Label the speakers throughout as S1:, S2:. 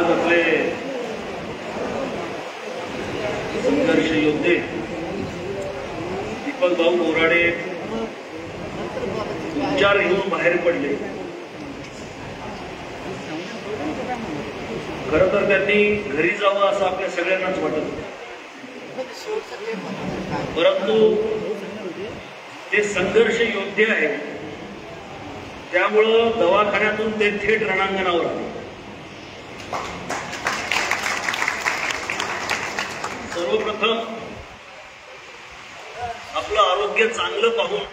S1: आज आपले संघर्ष योद्धे दीपक भाऊ बोराडे उपचार घेऊन बाहेर पडले। खरं तर त्यांनी घरी जावं असं आपल्या सगळ्यांनाच वाटत, परंतु ते संघर्ष योद्धे आहेत, त्यामुळं दवाखान्यातून ते थेट रणांगणावर आले। सर्वप्रथम आपलं आरोग्य चांगलं पाहून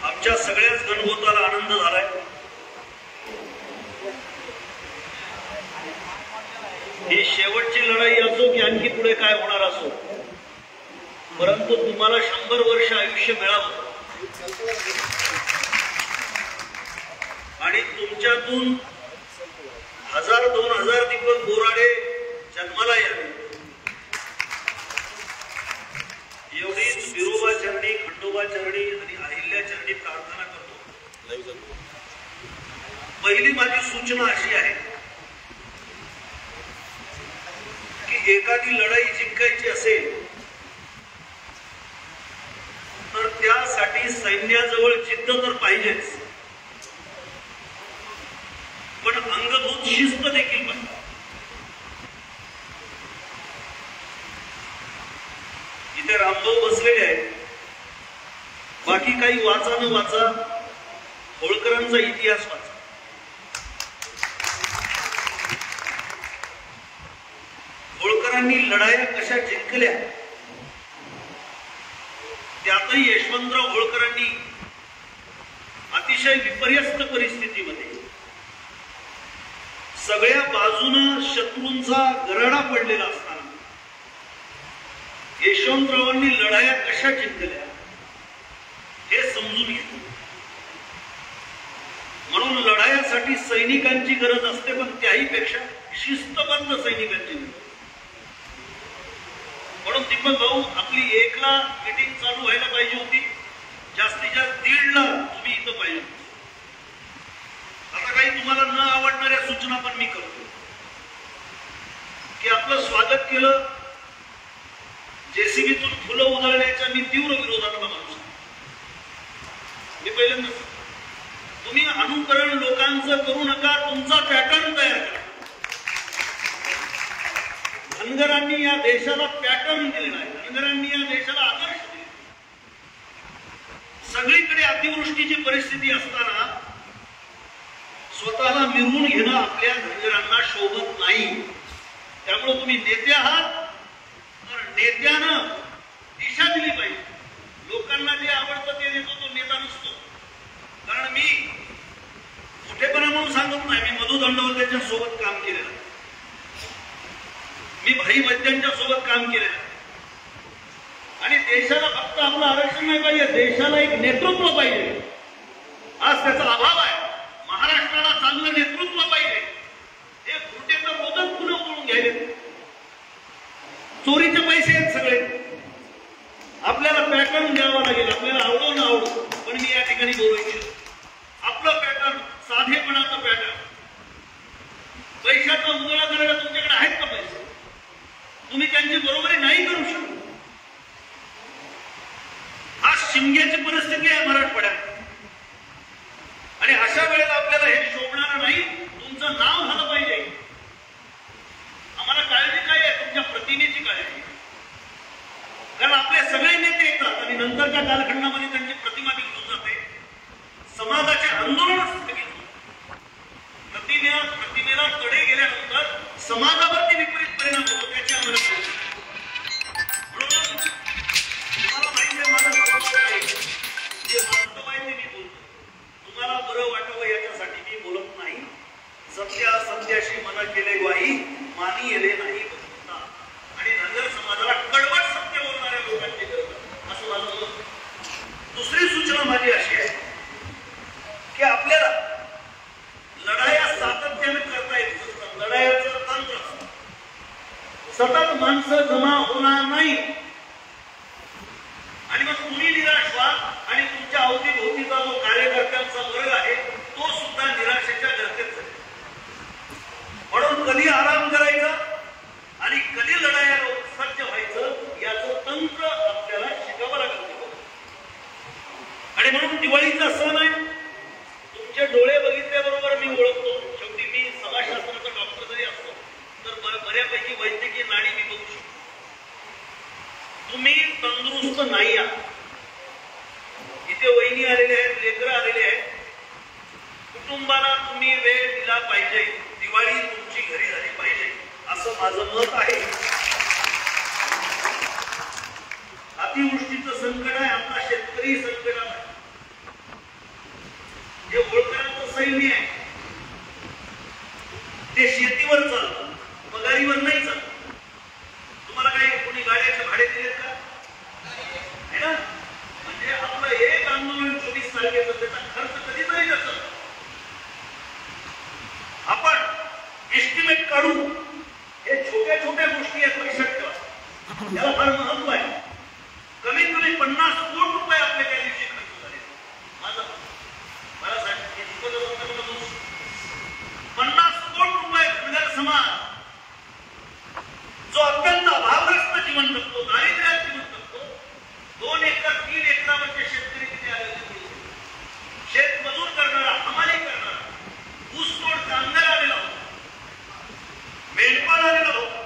S1: आमच्या सगळ्याच गणगोताला आनंद झालाय। ही शेवटची लढाई असो की आणखी पुढे काय होणार असो, परंतु तुम्हाला 100 वर्ष आयुष्य मिळावं आणि तुमच्यातून 1000-2000 दीपक बोराडे जन्माला यावे, एवढीच बिरोबा चरणी, खंडोबा चरणी आणि अहिल्या चरणी प्रार्थना करतो। पहिली माझी सूचना अशी आहे की एखादी लढाई जिंकायची असेल तर त्यासाठी सैन्याजवळ जिद्द तर पाहिजेच, पण अंगभूत शिस्त देखील पाहिजे। इथे रामभाऊ बसलेले आहेत, बाकी काही वाचा न वाचा, होळकरांचा इतिहास वाचा। होळकरांनी लढाया कशा जिंकल्या, त्यातही यशवंतराव होळकरांनी अतिशय विपर्यस्त परिस्थितीमध्ये सगळ्या बाजूनं शत्रूंचा गराडा पडलेला असताना यशवंतरावांनी लढाया कशा जिंकल्या हे समजून घेतलं। म्हणून लढायासाठी सैनिकांची गरज असते, पण त्याही पेक्षा शिस्तबद्ध सैनिकांची गरज। म्हणून दीपक भाऊ, आपली 1 ला मीटिंग चालू व्हायला पाहिजे होती, जास्तीत जास्त 1:30 ला तुम्ही इथं पाहिजे। आता काही तुम्हाला न आवडणाऱ्या सूचना पण मी करतो की आपलं स्वागत केलं, जेसीबीतून फुलं उधळण्याच्या मी तीव्र विरोधातला माणूस आहे। मी पहिल्यांदा तुम्ही अनुकरण लोकांचं करू नका, तुमचा पॅटर्न तयार करा। धनगरांनी या देशाला पॅटर्न दिलेला आहे, धनगरांनी या देशाला आदर्श दिले। सगळीकडे अतिवृष्टीची परिस्थिती असताना स्वतःला मिरवून घेणं आपल्या धनगरांना शोभत नाही। त्यामुळे तुम्ही नेते आहात, तर नेत्यानं दिशा दिली पाहिजे। लोकांना जे आवडतं ते देतो तो नेता नसतो। कारण मी मोठेपणा म्हणून सांगत नाही, मी मधु दंडवतेच्या सोबत काम केलेलं आहे, मी भाई वैद्यांच्या सोबत काम केलेलं आहे। आणि देशाला फक्त आपलं आरक्षण नाही पाहिजे, देशाला एक नेतृत्व पाहिजे। आज त्याचा अभाव आहे। महाराष्ट्राला चांगलं नेतृत्व पाहिजे। हे खोटे तर रोजच पुन्हा उडवून घ्यायले, चोरीचे पैसे आहेत सगळे। आपल्याला पॅटर्न द्यावा लागेल, आपल्याला आवडो ना आवडो, पण मी या ठिकाणी बोलू इच्छितो आपलं पॅटर्न, साधेपणाचं पॅटर्न। पैशाचा उजळा करायला तुमच्याकडे आहेत का पैसे? तुम्ही त्यांची बरोबरी नाही करू शकत। आज शिमग्याची परिस्थिती आहे मराठवाड्यात, आणि अशा वेळेला आपल्याला हे शोभणार नाही। तुमचं नाव झालं पाहिजे। आम्हाला काळजी काय आहे? तुमच्या प्रतिमेची काळजी। कारण आपले सगळे नेते येतात आणि नंतरच्या कालखंडामध्ये त्यांची प्रतिमा बिघडून जाते, समाजाचे आंदोलन स्थगित होते। प्रतिमेला तडे गेल्यानंतर समाजावरती विपरीत परिणाम होतो, त्याची आम्हाला म्हणून तुम्हाला माहिती आहे, माझं जे वास्तव आहे ते मी बोलतो। तुम्हाला बरं वाटावं याच्यासाठी मी बोलत नाही। सत्य सत्याशी मन केले ग्वाही, मानी येले नाही बघता। आणि धनगर समाजाला कडवट सत्य बोलणाऱ्या लोकांची गरज आहे, असं माझं मत आहे। दुसरी सूचना माझी अशी आहे की आपल्याला लढाया सातत्याने करता येत असतात, लढायाचं तंत्र असतं। सतत माणसं जमा होणार नाही, आणि मग तुम्ही निराश व्हा आणि तुमच्या अवतीभोवतीचा जो कार्यकर्त्यांचा वर्ग आहे तो सुद्धा निराशेच्या गर्तेत आहे। तुमचं नाही आहे. इथे वहिनी आलेले आहेत, लेकरं आलेले आहेत. कुटुंबाला तुम्ही वेळ दिला पाहिजे. दिवाळी तुमची घरी झाली पाहिजे असं माझं मत आहे. अतिवृष्टीचं संकट आहे, आपला शेतकरी संकटात आहे. जे होळकरांचं सैन्य आहे ते शेतीवर चालतं, पगारीवर नाही चालत. तुम्हाला काही कोणी गाड्याचे भाडे दिलेत का? है ना? म्हणजे आपलं एक आंदोलन 24 तारखेचं त्याचा खर्च कधीतरी जातो. आपण एस्टिमेट काढू. हे छोट्या छोट्या गोष्टी आहेत, लक्षात ठेवा. याला फार महत्व आहे. कमीत कमी 50 कोटी रुपये आपले त्या दिवशी खर्च झाले. मला सांगितलं 50 कोटी रुपये धनगर समाज जो अत्यंत अभावग्रस्त जीवन जगतो, दारिद्र्यात जीवन जगतो. 2 एकर 3 एकरावरचे शेतकरी किती आले होते? शेतमजूर करणारा, हमाली करणारा, ऊसतोड कामगार आलेला होता, मेंढपाळ आलेला होता.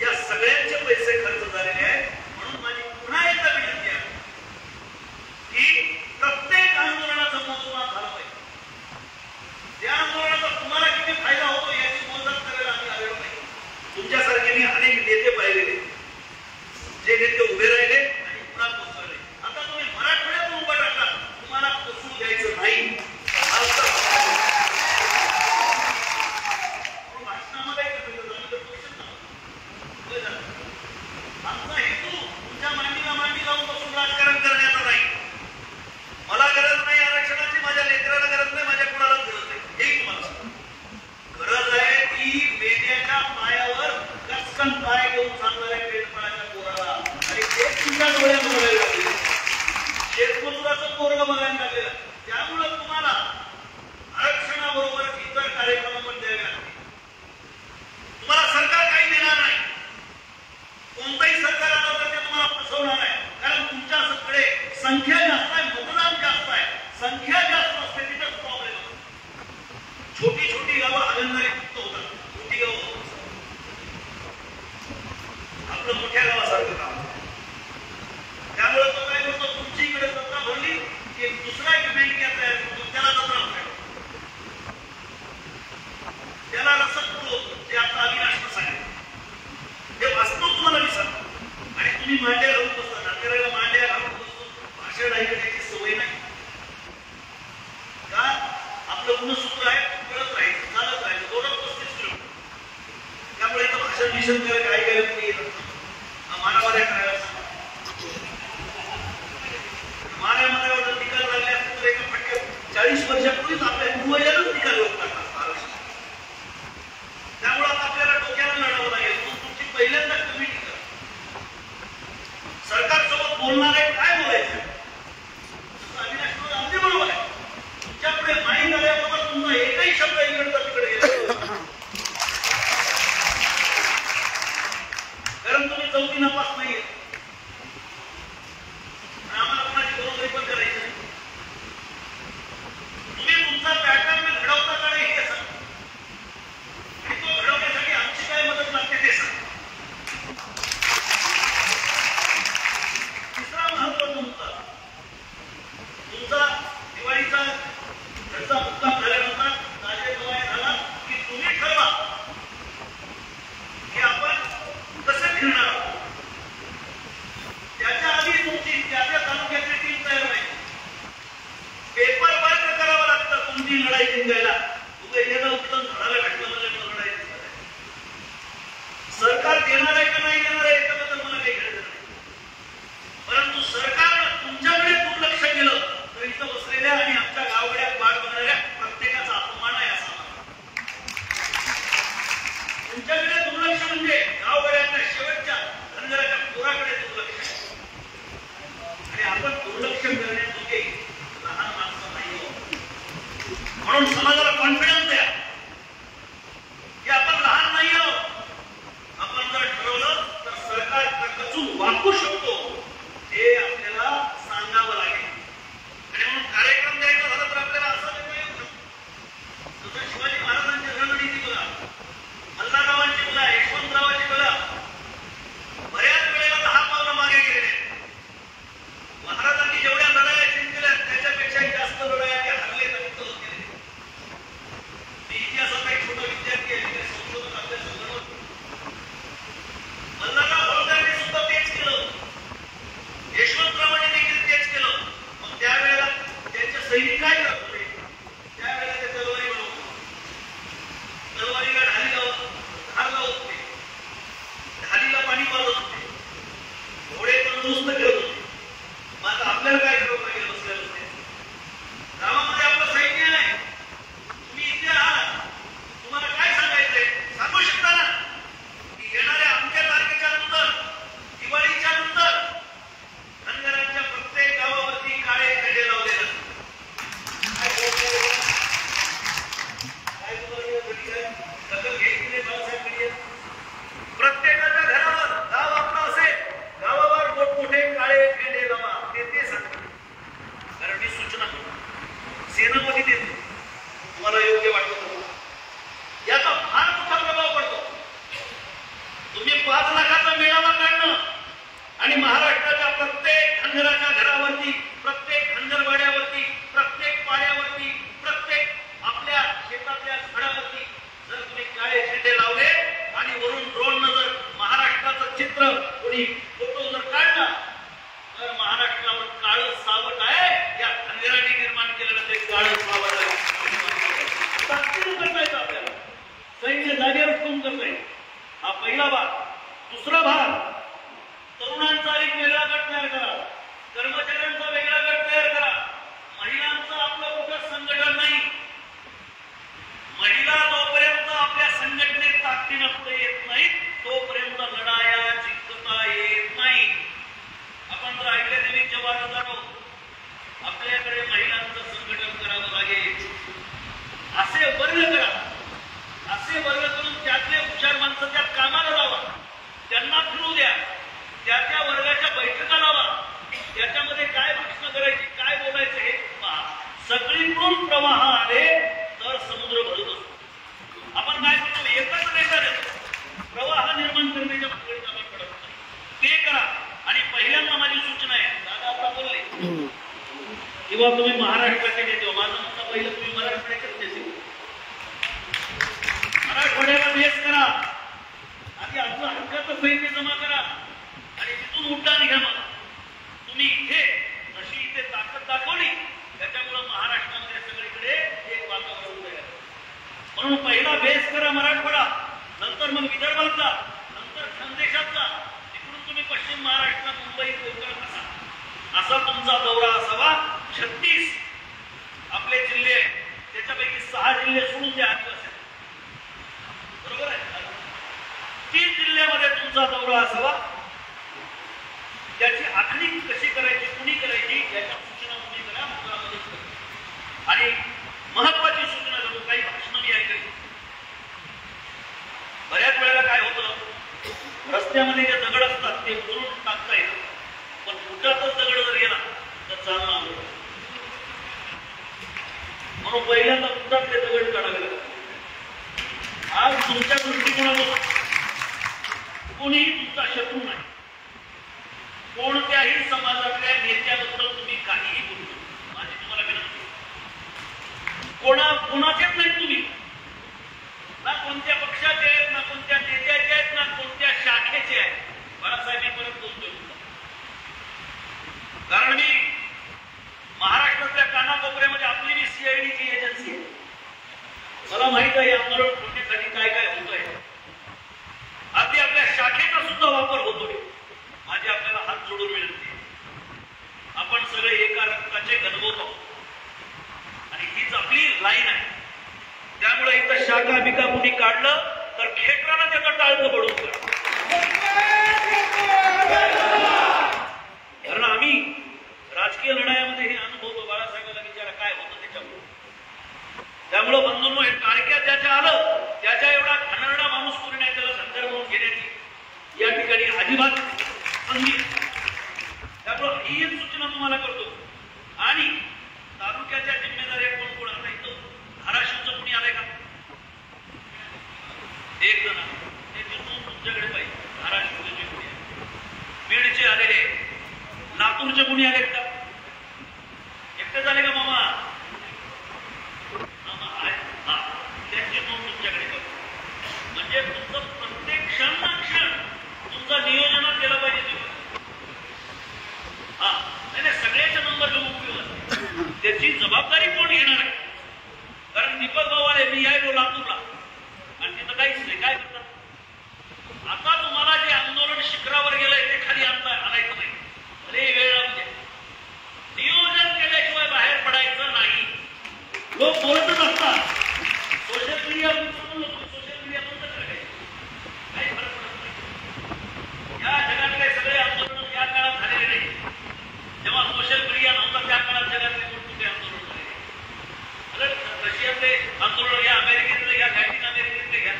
S1: या सगळ्यांचे पैसे खर्च झालेले आहेत. म्हणून माझी पुन्हा एकदा विनंती आहे की प्रत्येक आंदोलनाचा मोजमाप झाला पाहिजे. त्या आंदोलनाचा तुम्हाला किती फायदा होतो याची मोजमाप करायला आम्ही आलेलो नाही. तुमच्यासारखे मी अनेक नेते पाहिलेले, जे नेते उभे राहिले आणि पुन्हा कोसळले. आता तुम्ही मराठवाड्यातून उभा टाका, तुम्हाला कोसळू द्यायचं नाही. भाषणामध्ये आमचा हेतू तुमच्या मांडीला मांडी लावून बसून राजकारण करण्याचा नाही. मला गरज नाही आरक्षणाची, माझ्या लेकराला गरज नाही, माझ्या कुणालाच गरज नाही. हे तुम्हाला गरज आहे ती मेंढ्याच्या पायावर कसकन पाय घेऊन सांगणाऱ्या मेंढपाळाच्या पोराला. आणि तेच तुमच्या डोळ्यात बघायला लागले, शेतमजुराचं पोरग बघायला लागलेलं. त्यामुळं तुम्हाला आरक्षणाबरोबरच इतर कार्यक्रम पण द्यावे लागतील. तुम्हाला सरकार काही देणार नाही. कोणतंही सरकार आलं तर ते तुम्हाला फसवणार आहे. कारण तुमच्याकडे संख्या जास्त आहे, मतदान जास्त आहे. संख्या जास्त असते तिथेच प्रॉब्लेम होतो. छोटी छोटी गावं हागणदारी मुक्त होतात. मोठी गावं आपलं मोठ्या गावासारखं काम. त्यामुळे तो काय करतो, तुमची इकडे जत्रा भरली की दुसरा एक बँक तयार करतो, त्याला जत्रा भरायला, त्याला रसद पुरवतो. ते आता अविनाशनं सांगितलं. हे वास्तव तुम्हाला विसरतो. आणि तुम्ही मांड्या घालून बसता, नातेवाईला मांड्या घालून बसतो. भाषण ऐकण्याची सवय नाही का? आपलं गुणसूत्र आहे, कळत राहायचं, चालत राहायचं. 235 किलोमीटर. त्यामुळे इथं भाषण विषण करायला काय करायला तुम्ही येत मानावाऱ्या करायला माऱ्यामध्ये निकाल लागले असते तर एका फटक्यात 40 वर्षापूर्वीच आपल्या पूर्वजांनाच निकाल लागतात. त्यामुळे आता आपल्याला डोक्याला लढावं लागेल. तुमची पहिल्यांदा कमिटी करा. सरकारसोबत बोलणार आहे, काय बोलायचं अविनाश अगदी बरोबर आहे. तुमच्या पुढे माहीत आल्याबरोबर तुमचा एकही शब्द इकडचा तिकडे गेला. कारण तुम्ही चौथी नापास नाहीये. आम्हाला कोणाची बरोबरी पण करायची नाही. जर तुम्ही काळे झेंडे लावले आणि वरून ड्रोन न जर महाराष्ट्राचं चित्र कोणी फोटो जर काढला तर महाराष्ट्रावर काळं सावट आहे, या खंडेराने निर्माण केलेलं ते काळं सावट आहे. ताकदीने करता आपल्याला, सैन्य जागेवर ठेवून करतोय. हा पहिला भाग. दुसरा भाग, तरुणांचा एक वेगळा गट तयार करा, कर्मचाऱ्यांचा वेगळा गट तयार करा. महिलांचं आपलं कुठं संघटन नाही. महिला जोपर्यंत आपल्या संघटनेत ताकदीनं पुढे येत नाही तोपर्यंत लढाया जिंकता येत नाही. आपण तर ऐकले देवी जवान जातो, आपल्याकडे महिलांचं संघटन करावं लागेल. असे वर्ग करा, असे वर्ग करून त्यातले हुशार माणसं त्या कामाला लावा, त्यांना फिरू द्या, त्या वर्गाच्या बैठका लावा, त्याच्यामध्ये काय भाषणं करायची, काय बोलायचं हे पहा. सगळीकडून प्रवाह आले तर समुद्र भरत असतो. आपण काय करतो, एकच नेता देतो, प्रवाह निर्माण करण्याच्या भानगडीत आपण पडत नाही. ते करा. आणि पहिल्यांदा माझी सूचना आहे, दादा आता बोलले किंवा तुम्ही महाराष्ट्राचे नेते, माझं म्हणणं पहिलं तुम्ही मराठवाड्याचेच नेते, मराठवाड्याला बेस करा, आधी आपलं हक्काचं सैन्य जमा करा आणि तिथून उड्डाण घ्या. मग तुम्ही इथे जशी इथे ताकद दाखवली त्याच्यामुळे महाराष्ट्रामध्ये सगळीकडे एक वातावरण तयार. म्हणून पहिला बेस करा मराठवाडा, नंतर मग विदर्भातला, नंतर खानदेशातला, तिकडून तुम्ही पश्चिम महाराष्ट्र, मुंबई, कोकण असा तुमचा दौरा असावा. 36 आपले जिल्हे, त्याच्यापैकी 6 जिल्हे सोडून द्या आदिवासी, बरोबर आहे. 3 जिल्ह्यामध्ये तुमचा दौरा असावा. त्याची आखणी कशी करायची, कुणी करायची, याच्या सूचना तुम्ही करा, मला मदत करा. आणि महत्वाची सूचना करतो, काही भाषणं मी ऐकली. बऱ्याच वेळेला काय होतं, रस्त्यामध्ये जे दगड असतात ते उचलून टाकता येतात, पण फुटातच दगड जर गेला तर चालणं अवघड. म्हणून पहिल्यांदा फुटातले दगड काढावे लागतात. आज तुमच्या दृष्टिकोनातून कोणीही तुमचा शत्रू नाही. कोणत्याही समाजातल्या नेत्याबद्दल तुम्ही काहीही बोलू शकता, माझी तुम्हाला विनंती. कोणाचेच नाही तुम्ही, ना कोणत्या पक्षाचे आहेत, ना कोणत्या नेत्याचे आहेत, ना कोणत्या शाखेचे आहेत. बाळासाहेब मी परत बोलतोय, कारण मी महाराष्ट्रातल्या कानाकोपऱ्यामध्ये आपली जी सीआयडीची एजन्सी आहे, मला माहित आहे आंदोलन रोखण्यासाठी काय काय होत आहे. अगदी आपल्या शाखेचा सुद्धा वापर होतोय. माझी आपल्याला हात जोडून विनंती, आपण सगळे एका रक्ताचे गणगोत आहोत आणि हीच आपली लाईन आहे. त्यामुळे इथं शाखा बिका कुणी काढलं तर खेटरानं त्याचं टाळकं पडून करा. कारण आम्ही राजकीय लढायामध्ये हे अनुभवतो. बाळासाहेबांना विचारा काय होतं त्याच्यामुळे. त्यामुळं बंधूंनो, हे टाळक्यात ज्याच्या आलं त्याच्या एवढा घाणेरडा माणूस कोणी नाही, त्याला संदर्भ म्हणून घेण्याची या ठिकाणी अजिबात संधी. त्यामुळं ही एक सूचना तुम्हाला करतो. आणि तालुक्याच्या जिम्मेदाऱ्या कोण कोण, आता इथं धाराशिवचं कुणी आलंय का? एक जण, त्याची नोंद तुमच्याकडे पाहिजे. धाराशिवचे जे कुणी आहे, बीडचे आलेले, लातूरचे कुणी आले का? एकटे झाले का मामा? त्याची नोंद तुमच्याकडे पाहिजे. म्हणजे तुमचं प्रत्येक क्षण ना क्षण तुमचा नियोजनात केला पाहिजे तुम्ही. हा नाही, सगळ्याचे नंबर घेऊन उपयोग असते. त्याची जबाबदारी कोण घेणार आहे? कारण दीपक भाऊ आले, मी यायलो लातूरला आणि तिथं काहीच नाही. काय करतात आता? तुम्हाला जे आंदोलन शिखरावर गेलंय ते खाली आणायचं नाही. अरे वेळ लागते. नियोजन केल्याशिवाय बाहेर पडायचं नाही. लोक बोलतच असतात. सोशल मीडिया सोशल मीडिया बंद करायचं, काही फरक पडत नाही. या जगातले सगळे आंदोलन या काळात झालेले नाही. जेव्हा सोशल मीडिया नव्हता त्या काळात जगातले मोठमोठे आंदोलन झाले. रशियातले आंदोलन घ्या, अमेरिकेतले घ्या, लॅटिन अमेरिकेतले घ्या.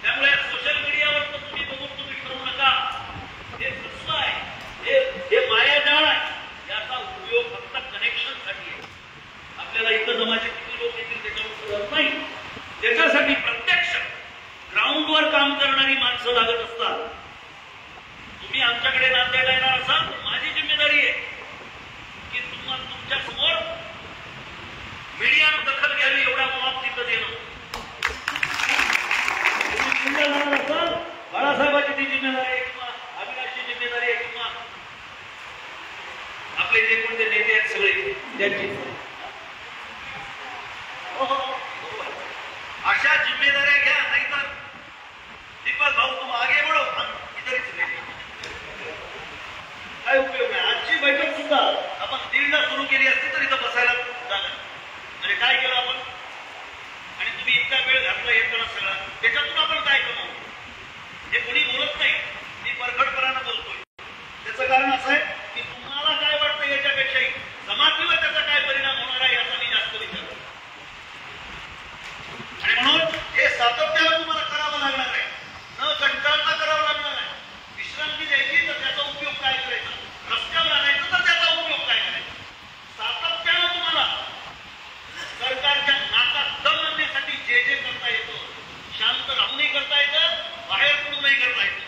S1: त्यामुळे सोशल मीडियावर तर तुम्ही बघून तुम्ही ठरवू नका. हे फसवं आहे, हे मायाजाळ आहे. याचा उपयोग फक्त कनेक्शनसाठी आहे. आपल्याला इथं जमाचे किती लोक येतील त्याच्यावर नाही. त्याच्यासाठी प्रत्यक्ष ग्राउंडवर काम करणारी माणसं लागत असतात. तुम्ही आमच्याकडे नांदेडला येणार असाल तर माझी जिम्मेदारी आहे की तुम्हाला तुमच्या समोर मीडियानं दखल घ्यावी, एवढा मॉब तिथं देणं. जिम्मेदारी आहे किंवा अविनाशची जिम्मेदारी आहे किंवा आपले जे कोणते नेते आहेत सगळे त्यांची अशा जिम्मेदाऱ्या घ्या, नाहीतर दीपक भाऊ तुम आगे बढ़ो इधर काय उपयोग नाही. आजची बैठक सुद्धा आपण 1:30ला सुरू केली असती तर इथं बसायला जागा म्हणजे काय केलं आपण आणि तुम्ही इतका वेळ घातला येताना सगळा त्याच्यातून आपण काय कमावू हे कोणी बोलत नाही. मी परखडपणानं बोलतोय. त्याचं कारण असं आहे की तुम्हाला काय वाटतं याच्यापेक्षाही जमातीवर त्याचा काय परिणाम होणार आहे याचा मी जास्त विचार करतो आणि म्हणून हे सातत्यानं तुम्हाला करावं लागणार आहे. न कंटाळता करावं लागणार आहे. विश्रांती द्यायची तर त्याचा उपयोग काय करायचा, रस्त्यावर आणायचं तर त्याचा उपयोग काय करायचा. सातत्यानं तुम्हाला सरकारच्या नाकात दम आणण्यासाठी जे जे करता येतं शांत राहूनही करता येतं, बाहेर पडूनही करता येतं.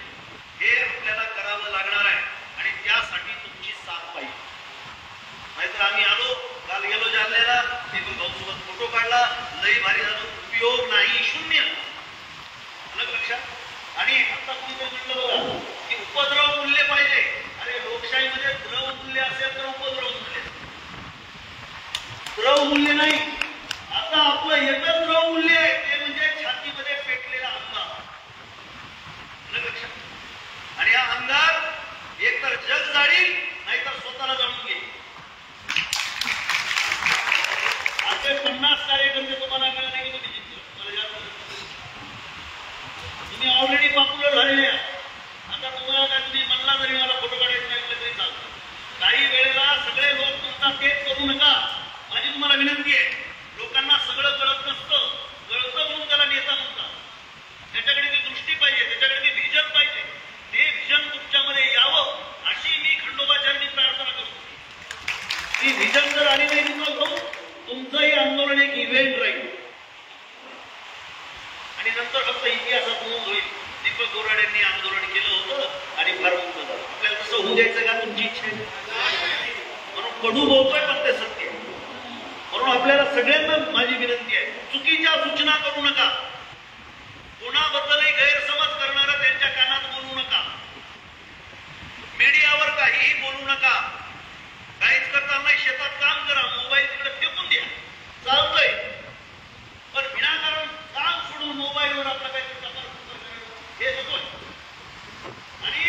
S1: हे आपल्याला करावं लागणार आहे आणि त्यासाठी तुमची साथ पाहिजे. नाहीतर आम्ही आलो काल गेलो जालन्याला दीपक भाऊसोबत फोटो काढला, लई भारी झालं, उपयोग नाही, शून्य. लक्षात. आणि आता तुम्ही ते म्हटलं बघा की उपद्रव मूल्य पाहिजे. अरे लोकशाहीमध्ये द्रव मूल्य असेल तर उपद्रव मूल्य, द्रव मूल्य नाही. आता आपलं एकच द्रव मूल्य आहे ते म्हणजे छातीमध्ये पेटलेला अंगार. लक्षात. आणि हा अंगार एकतर जग जाळील नाहीतर स्वतःला जाणून घेईल. असे 50 कार्यकर्ते तुम्हाला मिळाले नाही की तुम्ही जिंकलं. तुम्ही ऑलरेडी पॉप्युलर झालेले आहे. आता तुम्हाला काय तुम्ही म्हणला जरी मला फोटो काढायचं नाही तरी चालतं. काही वेळेला सगळे लोक म्हणतात तेच करू नका. माझी तुम्हाला विनंती आहे, लोकांना सगळं कळत नसतं, कळतं म्हणून त्याला नेता म्हणतात. त्याच्याकडे ती दृष्टी पाहिजे, त्याच्याकडे ती व्हिजन पाहिजे. ते व्हिजन तुमच्यामध्ये यावं अशी मी खंडोबाचार्यांनी प्रार्थना करतो. ती व्हिजन जर आली नाही भाऊ तुमचंही आंदोलन एक इव्हेंट राहील आणि नंतर फक्त इतिहासात नोंद होईल दीपक गोराडेंनी आंदोलन केलं होतं आणि फार मुक्त झालं. आपल्याला तसं होऊ द्यायचं का तुमची इच्छा आहे म्हणून कडू बोलतोय पण ते सत्य. म्हणून आपल्याला सगळ्यांना माझी विनंती आहे, चुकीच्या सूचना करू नका. कोणाबद्दलही गैरसमज करणारं त्यांच्या कानात बोलू नका. मीडियावर काहीही बोलू नका. काहीच करताना शेतात काम करा, मोबाईल तिकडे फेकून द्या, चालतंय. पण विनाकारण काम सोडून मोबाईलवर आपला काहीतरी हे नकोय. आणि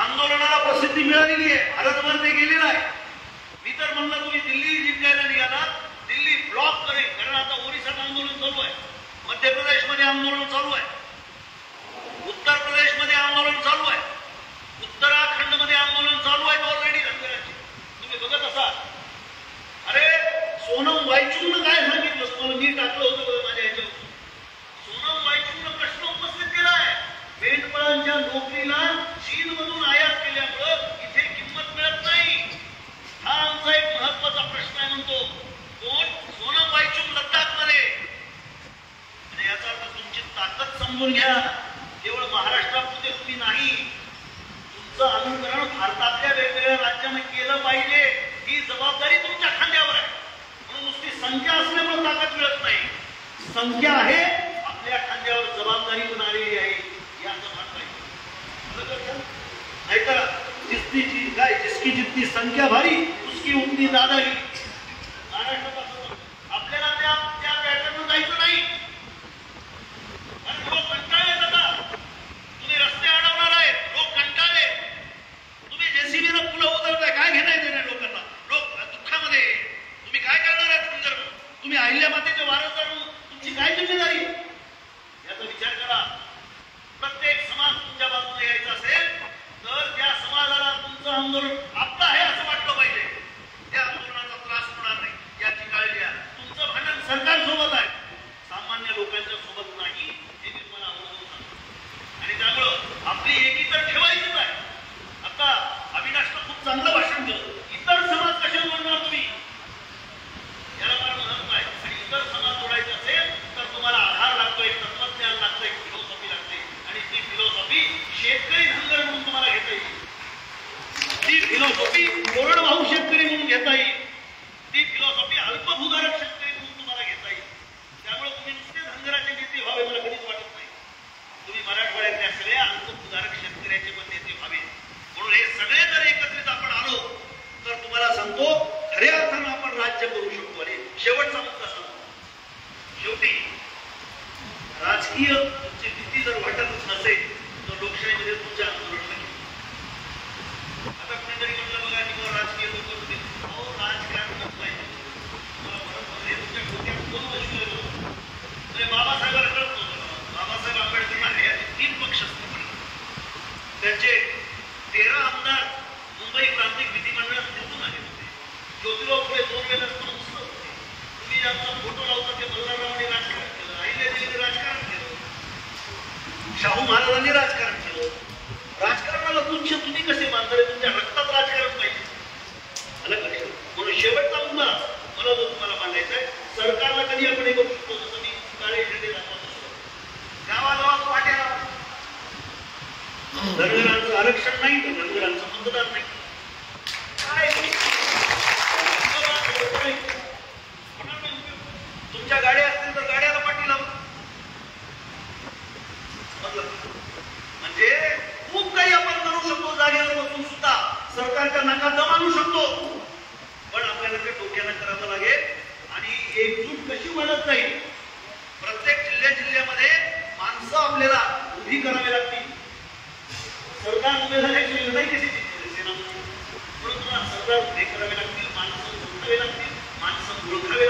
S1: आंदोलनाला प्रसिद्धी मिळालेली आहे, भारतभर ते गेलेलं आहे. मी तर म्हणलं तुम्ही दिल्ली जिंकायला निघाला, दिल्ली ब्लॉक करेल. कारण आता ओरिसात आंदोलन चालू आहे, मध्य प्रदेशमध्ये आंदोलन चालू आहे, उत्तर प्रदेशमध्ये आंदोलन चालू आहे, उत्तराखंडमध्ये आंदोलन चालू आहे ऑलरेडी धनगरांची. तुम्ही बघत असाल. अरे सोनम वायचूंगनं काय सांगितलं, तुम्हाला मी टाकलं होतं माझ्या ह्याच्यावर. सोनम वायचूंगनं प्रश्न उपस्थित केला आहे, मेंढपाळांच्या नोकरीला चीनमधून आयात केल्यामुळं इथे किंमत मिळत नाही. हा आमचा एक महत्वाचा प्रश्न आहे म्हणतो कोण, सोनम वायचूंग लद्दाखमध्ये. आणि याचा अर्थ तुमची ताकद समजून घ्या. केवळ महाराष्ट्रामध्ये तुम्ही नाही, तुमचं अनुकरण भारतातल्या वेगवेगळ्या राज्यांना केलं पाहिजे. ही जबाबदारी तुमच्या खांद्यावर आहे. म्हणून नुसती संख्या असल्यामुळे ताकद मिळत नाही, संख्या आहे आपल्या खांद्यावर जबाबदारी पण आलेली आहे याचं भान पाहिजे. नाहीतर जिसकी काय जिसकी जितनी संख्या भारी उसकी उतनी दादागिरी. महाराष्ट्रात आपल्याला त्या पॅटर्नवर जायचं नाही. कारण लोक कंटाळले जातात. तुम्ही रस्ते अडवणार आहेत, लोक कंटाळले. तुम्ही जेसीबीनं फुलं उतरताय, काय घेणं येते नाही लोकांना. लोक दुःखामध्ये. तुम्ही काय करणार आहात जर तुम्ही अहिल्या मातेचे वारसदार म्हणून तुमची काय जिम्मेदारी याचा विचार करा. प्रत्येक समाज तुमच्या बाजूने यायचा असेल तर त्या समाजाला तुमचं आंदोलन आता आहे असं वाटलं पाहिजे. त्या आंदोलनाचा राजकीय तुमची भीती जर वाटत नसेल तर लोकशाहीमध्ये तुमचे आंदोलन नाही. आता कुणीतरी म्हटलं बघा किंवा राजकीय लोक तुम्ही राजकारणच नाही मला म्हणत हे तुमच्या डोक्यात कोण बसलेलं म्हणजे बाबासाहेबांना कळत नव्हतं. बाबासाहेब आंबेडकरांना हे 3 पक्ष स्थापन त्यांचे 13 आमदार मुंबई प्रांतिक विधिमंडळात निवडून आले होते. ज्योतिराव फुले 2 वेळेला होते. तुम्ही ज्यांचा फोटो लावता ते मल्हाररावांनी राजकारण केलं, अहिल्यादेवीने राजकारण केलं, शाहू महाराजांनी राजकारण केलं. राजकारणाला तुच्छ तुम्ही कसे मानणारे? तुमच्या रक्तात राजकारण पाहिजे. म्हणून शेवटचा मुद्दा मला जो तुम्हाला मांडायचा आहे, सरकारला कधी आपण हे करू शकतो जसं मी काळे झेंडे दाखवत गावागावात वाट्या धनगरांचं आरक्षण नाही तर धनगरांचं मतदान नाही. काय तुमच्या गाड्या असतील तर गाड्याला पाठी लावा. म्हणजे खूप काही आपण करू शकतो जागेवर बसून सुद्धा सरकारच्या नाकात दम आणू शकतो. पण आपल्याला ते डोक्यानं करावं लागेल आणि एकजूट कशी वाढत जाईल. प्रत्येक जिल्ह्यामध्ये माणसं आपल्याला उभी करावी लागतील. सरकार उभे झाल्याची लढाई कशी जिंकली सेना म्हणून तुम्हाला सरकार उभे करावे लागतील, माणसं ओळखावे लागतील, माणसं ओळखावे